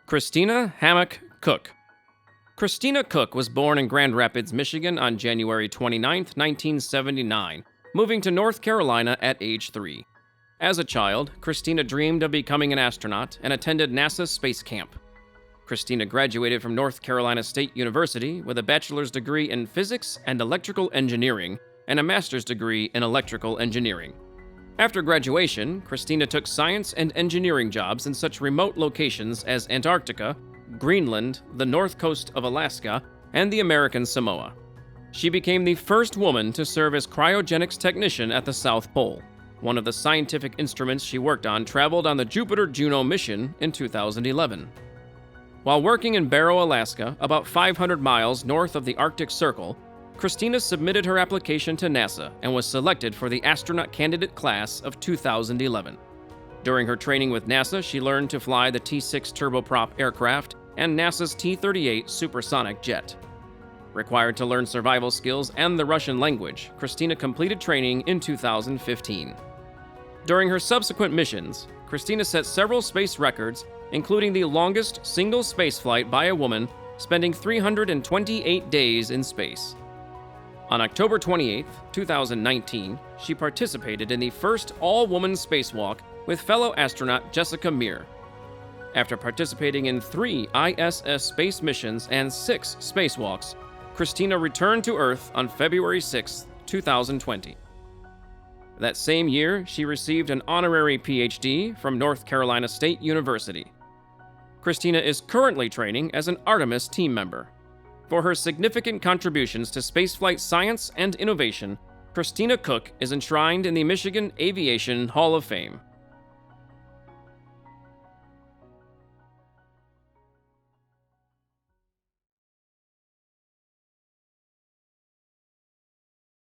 Christina Hammock Koch. Christina Koch was born in Grand Rapids, Michigan on January 29, 1979, moving to North Carolina at age 3. As a child, Christina dreamed of becoming an astronaut and attended NASA Space Camp. Christina graduated from North Carolina State University with a bachelor's degree in physics and electrical engineering and a master's degree in electrical engineering. After graduation, Christina took science and engineering jobs in such remote locations as Antarctica, Greenland, the north coast of Alaska, and the American Samoa. She became the first woman to serve as cryogenics technician at the South Pole. One of the scientific instruments she worked on traveled on the Jupiter-Juno mission in 2011. While working in Barrow, Alaska, about 500 miles north of the Arctic Circle, Christina submitted her application to NASA and was selected for the astronaut candidate class of 2011. During her training with NASA, she learned to fly the T-6 turboprop aircraft and NASA's T-38 supersonic jet. Required to learn survival skills and the Russian language, Christina completed training in 2015. During her subsequent missions, Christina set several space records, including the longest single spaceflight by a woman, spending 328 days in space. On October 28, 2019, she participated in the first all-woman spacewalk with fellow astronaut Jessica Meir. After participating in 3 ISS space missions and 6 spacewalks, Christina returned to Earth on February 6, 2020. That same year, she received an honorary PhD from North Carolina State University. Christina is currently training as an Artemis team member. For her significant contributions to spaceflight science and innovation, Christina Koch is enshrined in the Michigan Aviation Hall of Fame.